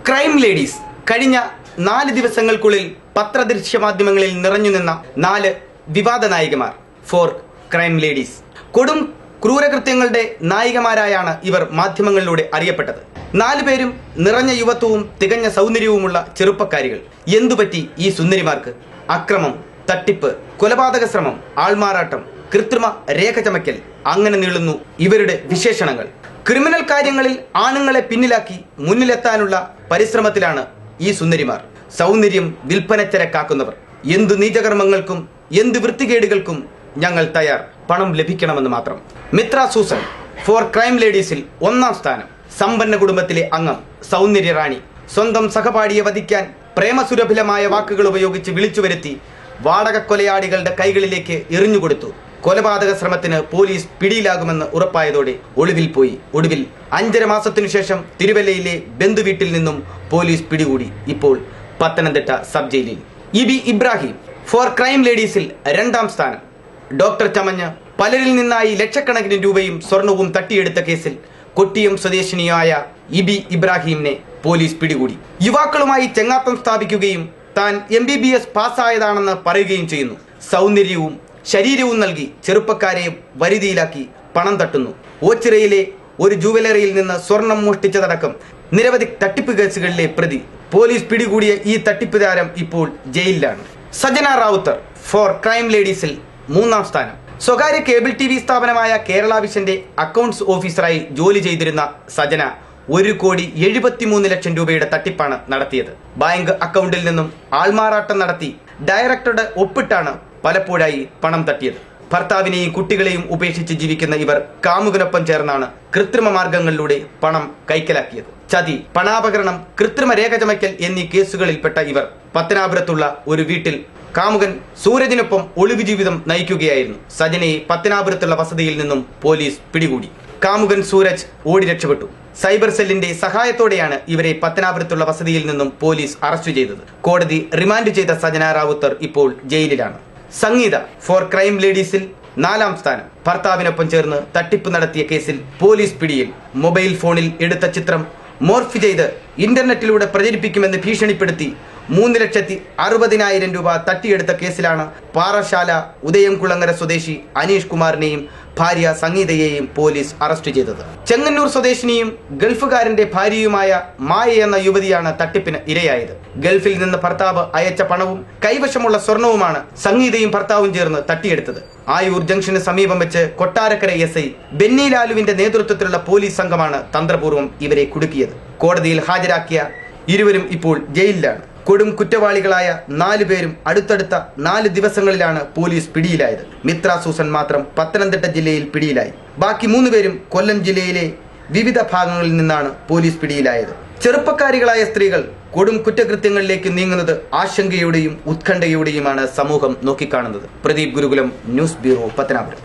Crime ladies കഴിഞ്ഞ 4 ദിവസങ്ങൾക്കുള്ളിൽ പത്രദൃശ്യ മാധ്യമങ്ങളിൽ നിറഞ്ഞു നിന്ന 4 വിവാദ നായികമാർ. Four crime ladies. കൊടും ക്രൂരകൃത്യങ്ങളുടെ നായികമാരായാണ് ഇവർ മാധ്യമങ്ങളിലൂടെ അറിയപ്പെട്ടത്. 4 പേരും നിറഞ്ഞ യുവത്വവും തികഞ്ഞ സൗന്ദര്യവുമുള്ള ചെറുപ്പക്കാരികൾ. എന്തുപറ്റി ഈ സുന്ദരിമാർക്ക്? അക്രമം, തട്ടിപ്പ്, കൊലപാതക ശ്രമം, ആൾമാറാട്ടം, കൃത്രിമ രേഖ ചമയ്ക്കൽ, അങ്ങനെ നീളുന്നു ഇവരുടെ വിശേഷണങ്ങൾ. ക്രിമിനൽ കാര്യങ്ങളിൽ ആണുങ്ങളെ പിന്നിലാക്കി മുന്നിലെത്താനുള്ള പരിശ്രമത്തിലാണ് ഈ സുന്ദരിമാർ. സൗന്ദര്യം വിൽപ്പനച്ചരക്കാക്കുന്നവർ. എന്തു നീചകർമ്മങ്ങൾക്കും എന്ത് വൃത്തികേടുകൾക്കും ഞങ്ങൾ തയ്യാർ, പണം ലഭിക്കണമെന്ന് മാത്രം. മിത്ര സൂസൻ ഫോർ ക്രൈം ലേഡീസിൽ 1-ാം സ്ഥാനം. സമ്പന്ന കുടുംബത്തിലെ അംഗം, സൗന്ദര്യ റാണി. സ്വന്തം സഹപാഠിയെ വധിക്കാൻ പ്രേമസുരഭിലമായ വാക്കുകൾ ഉപയോഗിച്ച് വിളിച്ചു വരുത്തി വാടക കൊലയാളികളുടെ കൈകളിലേക്ക് എറിഞ്ഞുകൊടുത്തു. കൊലപാതക ശ്രമത്തിന് പോലീസ് പിടിയിലാകുമെന്ന് ഉറപ്പായതോടെ ഒളിവിൽ പോയി. ഒടുവിൽ 5.5 മാസത്തിനു ശേഷം തിരുവല്ലയിലെ ബന്ധുവീട്ടിൽ നിന്നും പോലീസ് പിടികൂടി. ഇപ്പോൾ പത്തനംതിട്ട സബ് ജയിലിൽ. ഇബി ഇബ്രാഹിം ഫോർ ക്രൈം ലേഡീസിൽ 2-ാം സ്ഥാനം. ഡോക്ടർ ചമഞ്ഞ് പലരിൽ നിന്നായി ലക്ഷക്കണക്കിന് രൂപയും സ്വർണവും തട്ടിയെടുത്ത കേസിൽ കൊട്ടിയം സ്വദേശിനിയായ ഇബി ഇബ്രാഹിമിനെ പോലീസ് പിടികൂടി. യുവാക്കളുമായി ചെങ്ങാത്തം സ്ഥാപിക്കുകയും താൻ MBBS പാസ്സായതാണെന്ന് പറയുകയും ചെയ്യുന്നു. സൗന്ദര്യവും ശരീരവും നൽകി ചെറുപ്പക്കാരെ വരുതിയിലാക്കി പണം തട്ടുന്നു. ഓച്ചിറയിലെ ഒരു ജുവലറിയിൽ നിന്ന് സ്വർണം മോഷ്ടിച്ചതടക്കം നിരവധി തട്ടിപ്പ് കേസുകളിലെ പ്രതി. പോലീസ് പിടികൂടിയ ഈ തട്ടിപ്പ് താരം ഇപ്പോൾ ജയിലിലാണ്. സജന റാവുത്തർ ഫോർ ക്രൈം ലേഡീസിൽ 3-ാം സ്ഥാനം. സ്വകാര്യ കേബിൾ TV സ്ഥാപനമായ കേരള വിഷന്റെ അക്കൗണ്ട്സ് ഓഫീസറായി ജോലി ചെയ്തിരുന്ന സജന 1,73 ലക്ഷം രൂപയുടെ തട്ടിപ്പാണ് നടത്തിയത്. ബാങ്ക് അക്കൗണ്ടിൽ നിന്നും ആൾമാറാട്ടം നടത്തി ഡയറക്ടറുടെ ഒപ്പിട്ടാണ് പലപ്പോഴായി പണം തട്ടിയത്. ഭർത്താവിനെയും കുട്ടികളെയും ഉപേക്ഷിച്ച് ജീവിക്കുന്ന ഇവർ കാമുകനൊപ്പം ചേർന്നാണ് കൃത്രിമ മാർഗങ്ങളിലൂടെ പണം കൈക്കലാക്കിയത്. ചതി, പണാപകരണം, കൃത്രിമ രേഖ ചമയ്ക്കൽ എന്നീ കേസുകളിൽപ്പെട്ട ഇവർ പത്തനാപുരത്തുള്ള ഒരു വീട്ടിൽ കാമുകൻ സൂരജിനൊപ്പം ഒളിവു ജീവിതം നയിക്കുകയായിരുന്നു. സജനയെ പത്തനാപുരത്തുള്ള വസതിയിൽ നിന്നും പോലീസ് പിടികൂടി. കാമുകൻ സൂരജ് ഓടി രക്ഷപ്പെട്ടു. സൈബർ സെല്ലിന്റെ സഹായത്തോടെയാണ് ഇവരെ പത്തനാപുരത്തുള്ള വസതിയിൽ നിന്നും പോലീസ് അറസ്റ്റ് ചെയ്തത്. കോടതി റിമാൻഡ് ചെയ്ത സജന റാവുത്തർ ഇപ്പോൾ ജയിലിലാണ്. സംഗീത ഫോർ ക്രൈം ലേഡീസിൽ 4-ാം സ്ഥാനം. ഭർത്താവിനൊപ്പം ചേർന്ന് തട്ടിപ്പ് നടത്തിയ കേസിൽ പോലീസ് പിടിയിൽ. മൊബൈൽ ഫോണിൽ എടുത്ത ചിത്രം മോർഫ് ചെയ്ത് ഇന്റർനെറ്റിലൂടെ പ്രചരിപ്പിക്കുമെന്ന് ഭീഷണിപ്പെടുത്തി 3,60,000 രൂപ തട്ടിയെടുത്ത കേസിലാണ് പാറശാല ഉദയംകുളങ്ങര സ്വദേശി അനീഷ് കുമാറിനെയും ഭാര്യ സംഗീതയെയും പോലീസ് അറസ്റ്റ് ചെയ്തത്. ചെങ്ങന്നൂർ സ്വദേശിനിയും ഗൾഫുകാരന്റെ ഭാര്യയുമായ മായ എന്ന യുവതിയാണ് തട്ടിപ്പിന് ഇരയായത്. ഗൾഫിൽ നിന്ന് ഭർത്താവ് അയച്ച പണവും കൈവശമുള്ള സ്വർണവുമാണ് സംഗീതയും ഭർത്താവും ചേർന്ന് തട്ടിയെടുത്തത്. ആയൂർ ജംഗ്ഷന് സമീപം വെച്ച് കൊട്ടാരക്കര SI ബെന്നി ലാലുവിന്റെ നേതൃത്വത്തിലുള്ള പോലീസ് സംഘമാണ് തന്ത്രപൂർവ്വം ഇവരെ കുടുക്കിയത്. കോടതിയിൽ ഹാജരാക്കിയ ഇരുവരും ഇപ്പോൾ ജയിലിലാണ്. കൊടും കുറ്റവാളികളായ 4 പേരും അടുത്തടുത്ത 4 ദിവസങ്ങളിലാണ് പോലീസ് പിടിയിലായത്. മിത്ര സൂസൻ മാത്രം പത്തനംതിട്ട ജില്ലയിൽ പിടിയിലായി. ബാക്കി 3 പേരും കൊല്ലം ജില്ലയിലെ വിവിധ ഭാഗങ്ങളിൽ നിന്നാണ് പോലീസ് പിടിയിലായത്. ചെറുപ്പക്കാരികളായ സ്ത്രീകൾ കൊടും കുറ്റകൃത്യങ്ങളിലേക്ക് നീങ്ങുന്നത് ആശങ്കയുടെയും ഉത്കണ്ഠയുടെയുമാണ് സമൂഹം നോക്കിക്കാണുന്നത്. പ്രദീപ് ഗുരുകുലം, ന്യൂസ് ബ്യൂറോ, പത്തനാപുരം.